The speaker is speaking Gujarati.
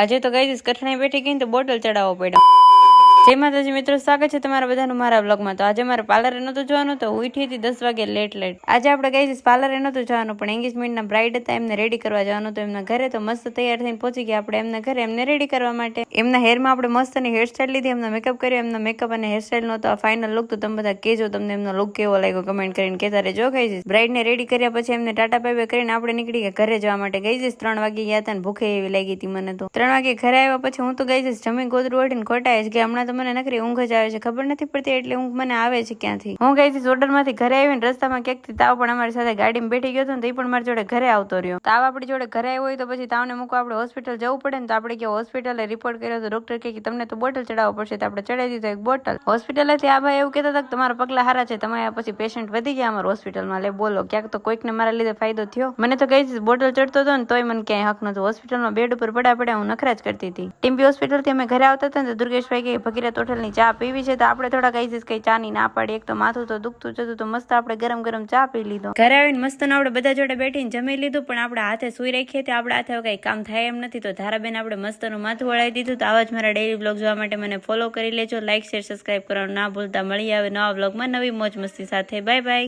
આજે તો ગાઈસ કઠણાઈ બેઠી ગઈ તો બોટલ ચડાવવો પડ્યો. જય માતાજી મિત્રો, સ્વાગત છે તમારા બધાનું મારા બ્લોગમાં. તો આજે મારે પાર્લરે નહોતું જવાનું, તો ઉઠી હતી 10 વાગે લેટ. આજે આપણે ગાઈસ પાર્લરે નહોતું જવાનું, પણ એંગેજમેન્ટના બ્રાઇડ હતા, એમને રેડી કરવા જવાનું તો એમના ઘરે. તો મસ્ત તૈયાર થઈને પહોંચી ગયા આપણે એમના ઘરે એમને રેડી કરવા માટે. એમના હેરમાં આપણે મસ્તની હેરસ્ટાઈલ લીધી, એમનો મેકઅપ કર્યો. એમનો મેકઅપ અને હેરસ્ટાઈલ નો તો ફાઇનલ લુક તો તમે બધા કહેજો તમને એમનો લુક કેવો લાગ્યો, કમેન્ટ કરીને કહેતા રહેજો ગાઈસ. બ્રાઇડને રેડી કર્યા પછી એમને ટાટા બાય બાય કરીને આપણે નીકળી ગયા ઘરે જવા માટે. ગાઈસ 3 વાગે ગયા હતા ને ભૂખે એવી લાગી હતી મને. તો 3 વાગે ઘરે આવ્યા પછી હું તો ગાઈસ જમી ગોદરું ઓઢીને ખોટા જ કે હમણાં તો મને નકરી ઊંઘ જ આવે છે, ખબર નથી પડતી એટલે ઊંઘ મને આવે છે ક્યાંથી. હું ગાઈસ ઓર્ડર માંથી ઘરે આવીને રસ્તામાં ક્યાંકથી તાવ પણ અમારી સાથે ગાડીમાં બેઠી ગયો હતો ને, તો પણ મારી જોડે ઘરે આવતો રહ્યો. તાવ આપણી જોડે ઘરે આવ્યો હોય તો પછી તાવને મૂકવા આપણે હોસ્પિટલ જવું પડે ને. તો આપણે ગયા હોસ્પિટલે રિપોર્ટ કર્યો તો ડોક્ટર કહે કે તમને તો બોટલ ચડાવવો પડશે. તો આપણે ચડાવી દીધો એક બોટલ. હોસ્પિટલેથી આ ભાઈ એવું કહેતા હતા કે તમારા પગલા હારા છે, તમે પછી પેશન્ટ વધી ગયા અમારા હોસ્પિટલમાં. લે બોલો, ક્યાંક તો કોઈકને મારા લીધે ફાયદો થયો. મને તો ગાઈસ બોટલ ચડતો હતો ને તોય મને ક્યાંય હક નતો. હોસ્પિટલમાં બેડ ઉપર પડ્યા હું નખરા જ કરતી હતી. ટીમ્બી હોસ્પિટલ થી અમે ઘરે આવતા હતા ને તો દુર્ગેશભાઈ કે ભગીરથ હોટલની ચા પીવી છે. તો આપણે થોડા ગાઈસ કઈ ચા ની ના પાડી. એક તો માથું તો દુખતું જતું, તો મસ્ત આપણે ગરમ ગરમ ચા પી લીધો. ઘરે આવીને મસ્ત આપણે બધા જોડે બેઠીને જમી લીધું, પણ આપણે હાથે સુઈ રાખીએ તો આપણે હાથે કઈ કામ થાય એમ નથી. તો ધારાબેન આપણે મસ્તનું માથું વળાવી દીધું. તો આવા જ મારા ડેઈલી બ્લોગ જોવા માટે મને ફોલો કરી લેજો, લાઈક શેર સબસ્ક્રાઇબ કરવાનું ના ભૂલતા. મળી આવે નવા બ્લોગમાં નવી મોજ મસ્તી સાથે. Bye bye.